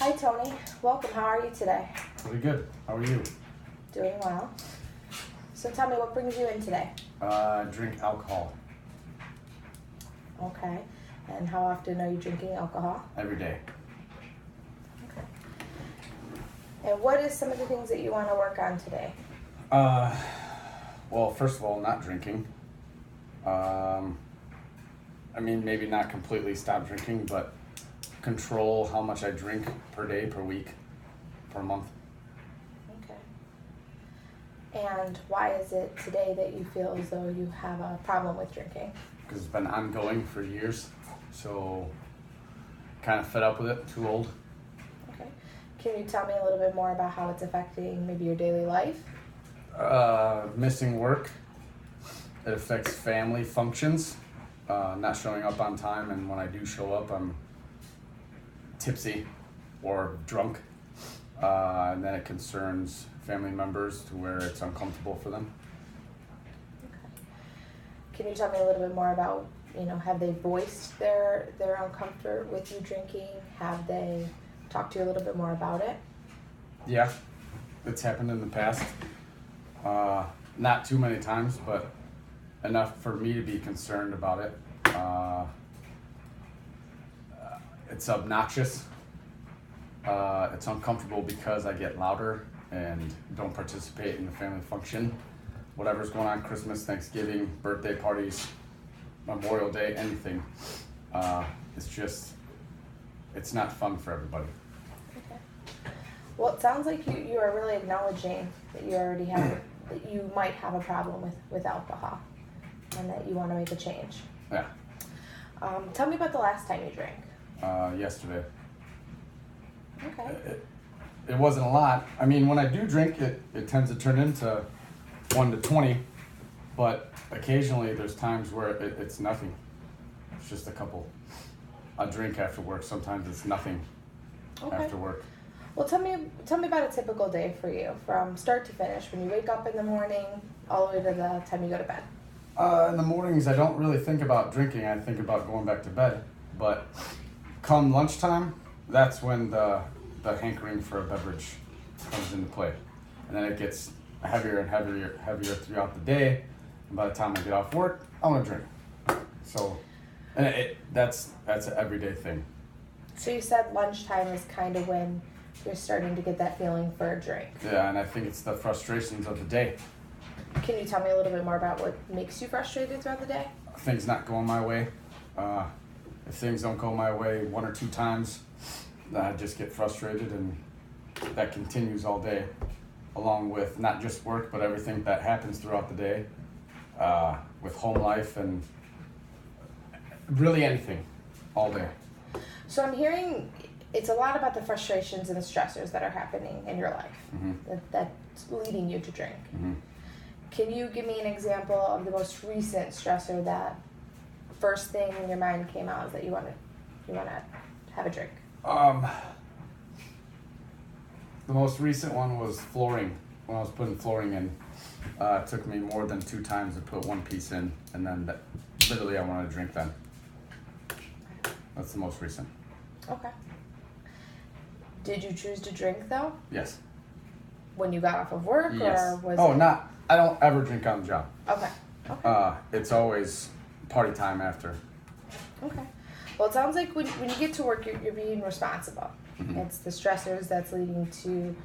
Hi Tony, welcome. How are you today? Pretty good. How are you? Doing well. So tell me, what brings you in today? I drink alcohol Okay. And how often are you drinking alcohol? every day. Okay. And what is some of the things that you want to work on today? Well, first of all, not drinking. Maybe not completely stop drinking, but control how much I drink per day, per week, per month. Okay. And why is it today that you feel as though you have a problem with drinking? Because it's been ongoing for years, so kind of fed up with it, too old. Okay. Can you tell me a little bit more about how it's affecting maybe your daily life? Missing work. It affects family functions. Not showing up on time, and when I do show up, I'm tipsy or drunk. And then it concerns family members to where it's uncomfortable for them. Okay. Can you tell me a little bit more about, have they voiced their uncomfort with you drinking? Have they talked to you a little bit more about it? Yeah, it's happened in the past. Not too many times, but enough for me to be concerned about it. It's obnoxious. It's uncomfortable because I get louder and don't participate in the family function. Whatever's going on, Christmas, Thanksgiving, birthday parties, Memorial Day, anything. It's not fun for everybody. Okay. Well, it sounds like you are really acknowledging that you already have, that you might have a problem with alcohol and that you want to make a change. Yeah. Tell me about the last time you drank. Yesterday. Okay. It wasn't a lot. I mean, when I do drink, it tends to turn into 1 to 20, but occasionally there's times where it's nothing. It's just a drink after work. Sometimes it's nothing after work. Well, tell me about a typical day for you, from start to finish, when you wake up in the morning all the way to the time you go to bed. In the mornings, I don't really think about drinking. I think about going back to bed. But come lunchtime, that's when the hankering for a beverage comes into play. And then it gets heavier and heavier throughout the day. And by the time I get off work, I want to drink. So, and that's an everyday thing. So you said lunchtime is kind of when you're starting to get that feeling for a drink. Yeah, and I think it's the frustrations of the day. Can you tell me a little bit more about what makes you frustrated throughout the day? Things not going my way. If things don't go my way 1 or 2 times, I just get frustrated, and that continues all day, along with not just work, but everything that happens throughout the day, with home life and really anything, all day. So I'm hearing it's a lot about the frustrations and the stressors that are happening in your life, Mm-hmm. that's leading you to drink. Mm-hmm. Can you give me an example of the most recent stressor that first thing in your mind came out is that you want to have a drink? The most recent one was flooring. When I was putting flooring in, it took me more than 2 times to put one piece in, and then literally I wanted to drink then. That's the most recent. Okay. Did you choose to drink though? Yes. When you got off of work, Yes. or was it? I don't ever drink on the job. Okay. Okay. It's always party time after. Okay. Well, it sounds like when you get to work, you're being responsible. Mm-hmm. It's the stressors that's leading to,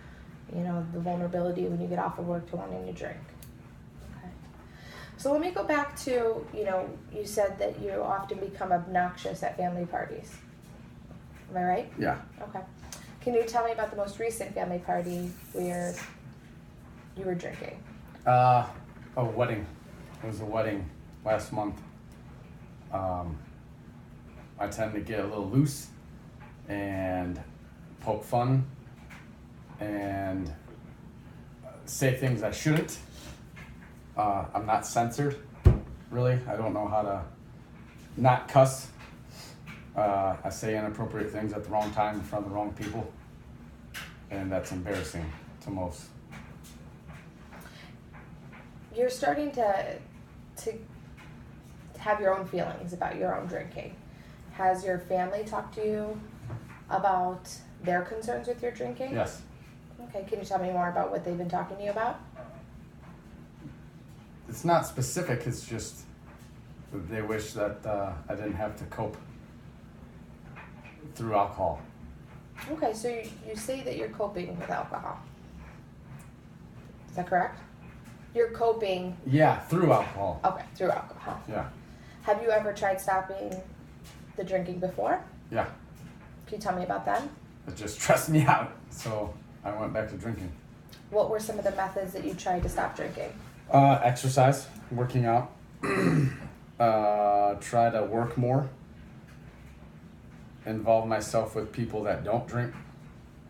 the vulnerability when you get off of work to wanting to drink. Okay. So let me go back to, you said that you often become obnoxious at family parties. Am I right? Yeah. Okay. Can you tell me about the most recent family party where you were drinking? A wedding. It was a wedding last month. I tend to get a little loose and poke fun and say things I shouldn't. I'm not censored, really. I don't know how to not cuss. I say inappropriate things at the wrong time in front of the wrong people, and that's embarrassing to most. You're starting to have your own feelings about your own drinking. Has your family talked to you about their concerns with your drinking? Yes. Okay, can you tell me more about what they've been talking to you about? It's not specific, it's just that they wish that I didn't have to cope through alcohol. Okay, so you say that you're coping with alcohol. Is that correct? You're coping, Yeah, through alcohol. okay, through alcohol. Yeah. Have you ever tried stopping the drinking before? Yeah. Can you tell me about that? It just stressed me out, so I went back to drinking. What were some of the methods that you tried to stop drinking? Exercise, working out, try to work more, involve myself with people that don't drink.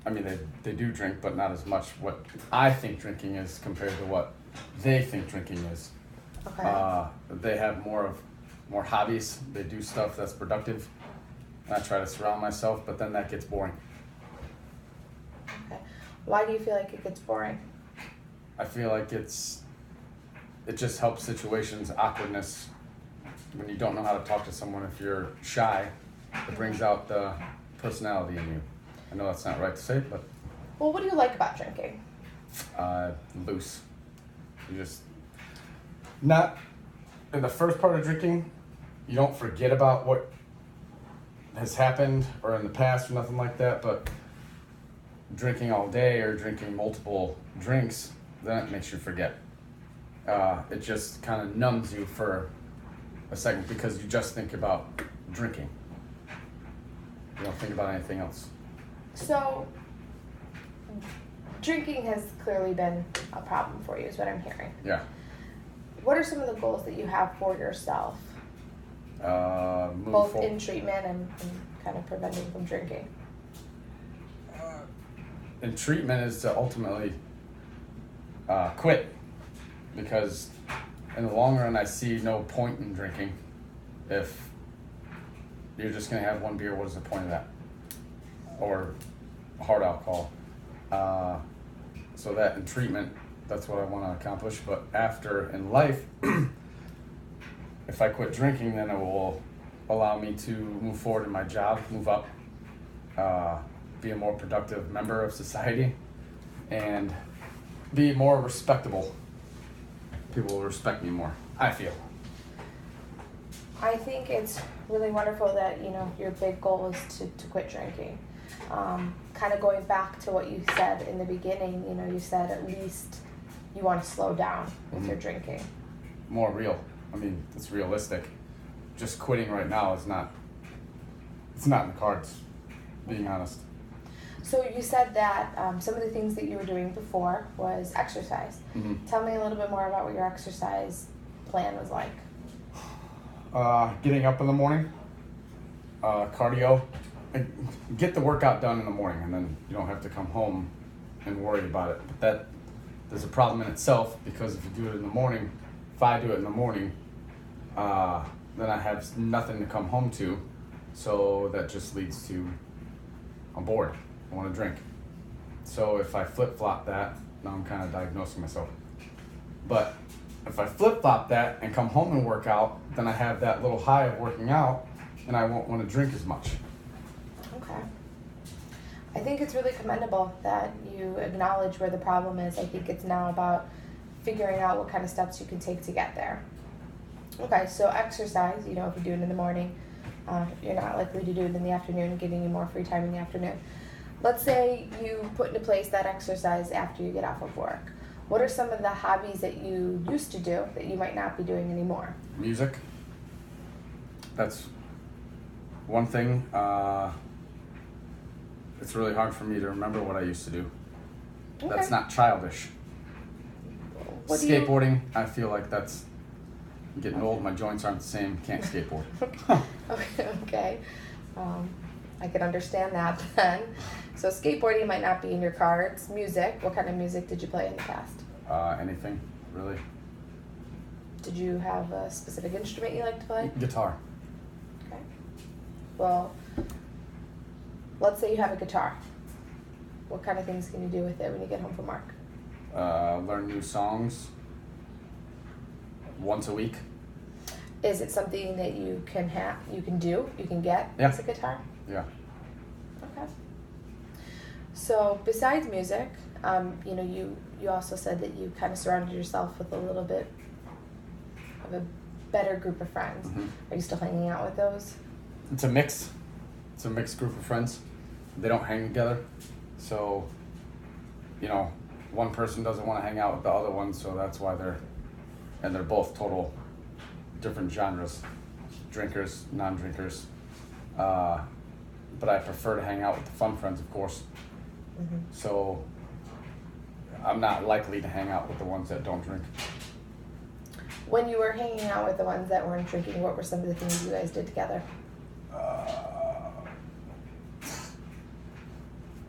I mean, they do drink, but not as much what I think drinking is compared to what they think drinking is. Okay. They have more hobbies. They do stuff that's productive. And I try to surround myself, but then that gets boring. Okay. Why do you feel like it gets boring? I feel like it just helps situations, awkwardness. When you don't know how to talk to someone, if you're shy, it brings out the personality in you. I know that's not right to say, but Well, what do you like about drinking? loose. You just not in the first part of drinking. You don't forget about what has happened or in the past or nothing like that. But drinking all day or drinking multiple drinks, then it makes you forget. It just kind of numbs you for a second because you just think about drinking. You don't think about anything else. So, drinking has clearly been a problem for you, is what I'm hearing. Yeah. What are some of the goals that you have for yourself, Move both forward. in treatment and kind of preventing from drinking? And treatment is to ultimately quit, because in the long run I see no point in drinking. If you're just gonna have one beer, what is the point of that? Or hard alcohol. So that in treatment, that's what I want to accomplish. But after in life, if I quit drinking, then it will allow me to move forward in my job, move up, be a more productive member of society, and be more respectable. People will respect me more, I feel. I think it's really wonderful that, your big goal is to quit drinking. Kind of going back to what you said in the beginning, you said at least you want to slow down with your drinking. More real. I mean, it's realistic. Just quitting right now is not, it's not in the cards, being honest. So you said that some of the things that you were doing before was exercise. Mm-hmm. Tell me a little bit more about what your exercise plan was like. Getting up in the morning, cardio, and get the workout done in the morning, and then you don't have to come home and worry about it. But that there's a problem in itself, because if you do it in the morning, if I do it in the morning, then I have nothing to come home to, so that just leads to I'm bored, I want to drink. So if I flip-flop that, now I'm kind of diagnosing myself. But if I flip-flop that and come home and work out, then I have that little high of working out, and I won't want to drink as much. Okay. I think it's really commendable that you acknowledge where the problem is. I think it's now about figuring out what kind of steps you can take to get there. Okay, so exercise, if you do it in the morning, you're not likely to do it in the afternoon, giving you more free time in the afternoon. Let's say you put into place that exercise after you get off of work. What are some of the hobbies that you used to do that you might not be doing anymore? Music. That's one thing. It's really hard for me to remember what I used to do. Okay. That's not childish. What do you- Skateboarding, I feel like that's I'm getting old. My joints aren't the same. Can't skateboard. Okay. I can understand that then. So skateboarding might not be in your cards. Music. What kind of music did you play in the past? Anything really. Did you have a specific instrument you like to play? Guitar. Okay. Well, let's say you have a guitar. What kind of things can you do with it when you get home from work? Learn new songs once a week. Is it something that you can get Yeah. as a guitar? Yeah. Okay. So besides music, you know, you also said that you kind of surrounded yourself with a little bit of a better group of friends. Mhm. Are you still hanging out with those? It's a mix. It's a mixed group of friends. They don't hang together, so you know, one person doesn't want to hang out with the other one, so that's why they're both total different genres, drinkers, non-drinkers. But I prefer to hang out with the fun friends, of course. Mm-hmm. So I'm not likely to hang out with the ones that don't drink. When you were hanging out with the ones that weren't drinking, what were some of the things you guys did together?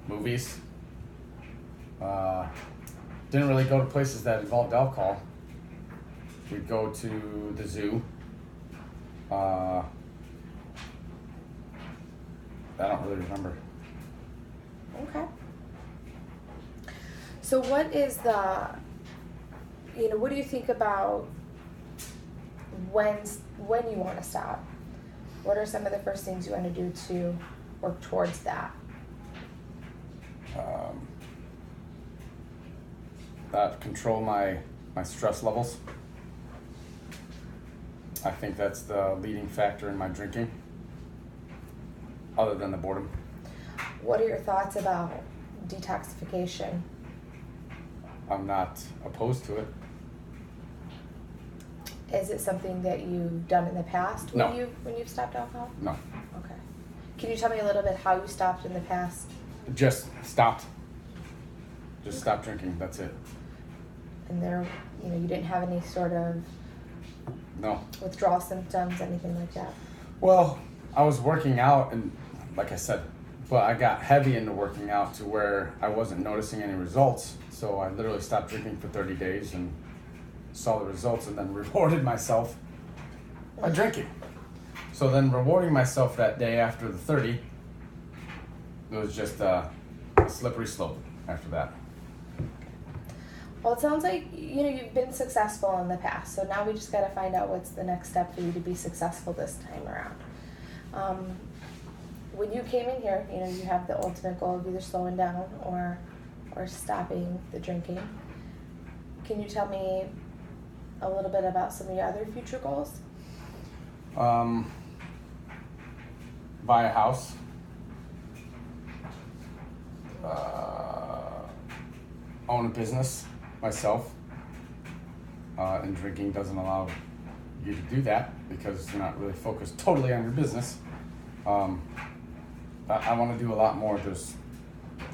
Movies. Didn't really go to places that involved alcohol. We'd go to the zoo. I don't really remember. Okay. So what is what do you think about when you want to stop? What are some of the first things you want to do to work towards that? Control my stress levels. I think that's the leading factor in my drinking, other than the boredom. What are your thoughts about detoxification? I'm not opposed to it. Is it something that you've done in the past when No. you've stopped alcohol? No, Okay. Can you tell me a little bit how you stopped in the past? just stopped. Just stop drinking, that's it. And you didn't have any sort of No. withdrawal symptoms, anything like that? Well, I was working out, and like I said, but I got heavy into working out to where I wasn't noticing any results. So I literally stopped drinking for 30 days and saw the results, and then rewarded myself by drinking. So then rewarding myself that day after the 30, it was just a slippery slope after that. Well, it sounds like you've been successful in the past, so now we just got to find out what's the next step for you to be successful this time around. When you came in here, you have the ultimate goal of either slowing down or stopping the drinking. Can you tell me a little bit about some of your other future goals? Buy a house. Own a business myself. And drinking doesn't allow you to do that because you're not really focused totally on your business. I want to do a lot more. There's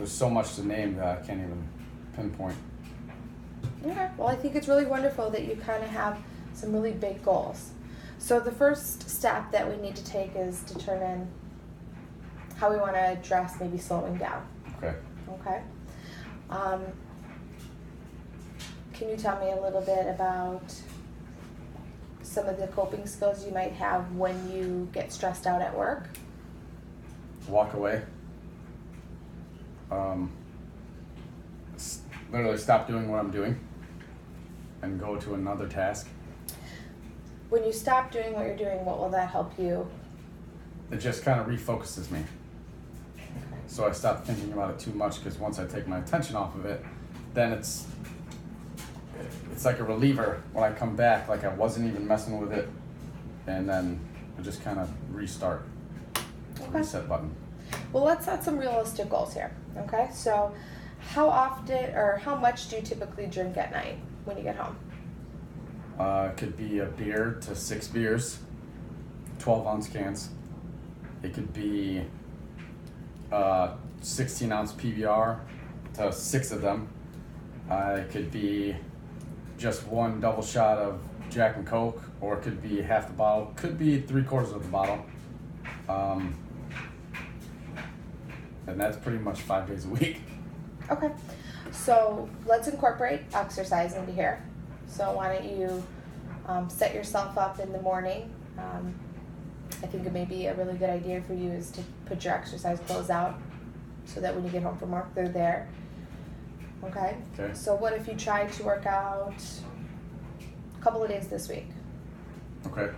so much to name that I can't even pinpoint. Okay. Well, I think it's really wonderful that you kind of have some really big goals. So the first step that we need to take is determine how we want to address maybe slowing down. Okay. Okay. Can you tell me a little bit about some of the coping skills you might have when you get stressed out at work? Walk away. Literally stop doing what I'm doing and go to another task. When you stop doing what you're doing, what will that help you? It just kind of refocuses me. So I stop thinking about it too much, because once I take my attention off of it, then it's like a reliever when I come back, like I wasn't even messing with it, and then I just kind of restart. Okay. Reset button. Well, let's set some realistic goals here. Okay, so how often or how much do you typically drink at night when you get home? It could be a beer to 6 beers, 12-ounce cans. It could be 16-ounce PBR to 6 of them. It could be just one double shot of Jack and Coke, or it could be half the bottle. Could be 3/4 of the bottle. And that's pretty much 5 days a week. Okay, so let's incorporate exercise into here. So why don't you set yourself up in the morning. I think it may be a really good idea for you is to put your exercise clothes out so that when you get home from work, they're there. Okay? Okay. So what if you tried to work out a couple of days this week? Okay.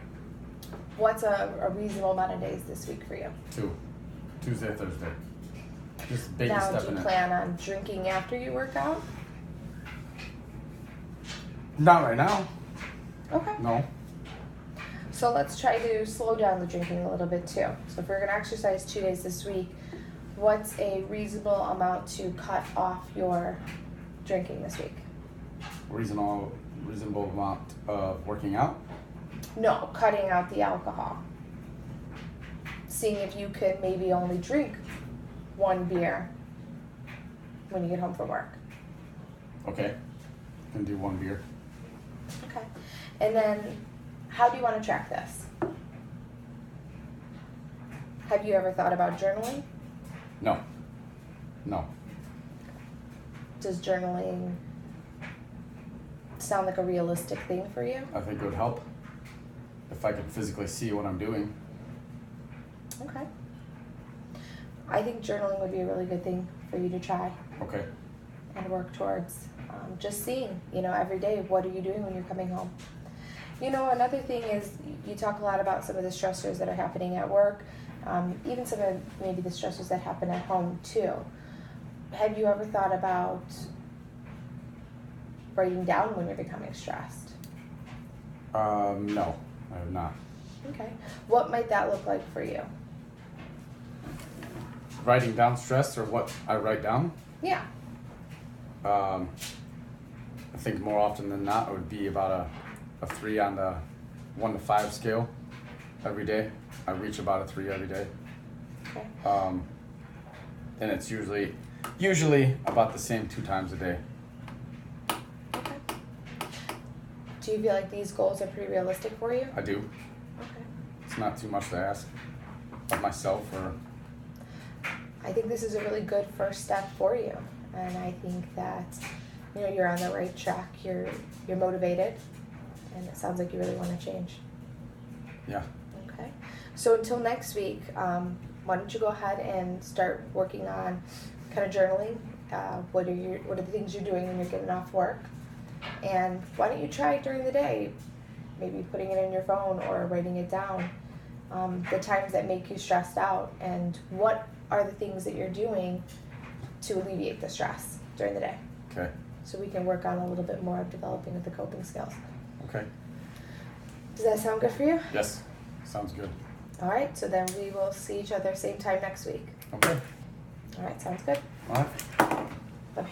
What's a reasonable amount of days this week for you? 2. Tuesday, Thursday. Just baby Now, do stepping you in. plan on drinking after you work out? Not right now. Okay. No. So let's try to slow down the drinking a little bit too. So if we're gonna exercise 2 days this week, what's a reasonable amount to cut off your drinking this week? Reasonable amount of working out. No, cutting out the alcohol. Seeing if you could maybe only drink 1 beer when you get home from work. Okay. Can do 1 beer. Okay. And then, how do you want to track this? Have you ever thought about journaling? No. No. Does journaling sound like a realistic thing for you? I think it would help if I could physically see what I'm doing. Okay. I think journaling would be a really good thing for you to try Okay. and work towards. Just seeing, every day, what are you doing when you're coming home? Another thing is you talk a lot about some of the stressors that are happening at work, even some of maybe the stressors that happen at home too. Have you ever thought about writing down when you're becoming stressed? No, I have not. Okay. What might that look like for you? Writing down stress or what I write down. Yeah. I think more often than not it would be about a 3 on the 1 to 5 scale every day. I reach about a 3 every day. Okay. And it's usually about the same 2 times a day. Okay. Do you feel like these goals are pretty realistic for you? I do. Okay. It's not too much to ask of myself or I think this is a really good first step for you, and I think that you're on the right track. You're motivated, and it sounds like you really want to change. yeah. Okay. So until next week, why don't you go ahead and start working on kind of journaling? What are the things you're doing when you're getting off work? And why don't you try during the day, maybe putting it in your phone or writing it down, the times that make you stressed out, and what are the things that you're doing to alleviate the stress during the day, Okay. so we can work on a little bit more of developing the coping skills. Okay. Does that sound good for you? Yes. Sounds good. All right, so then we will see each other same time next week. Okay. All right, sounds good. All right. Bye-bye.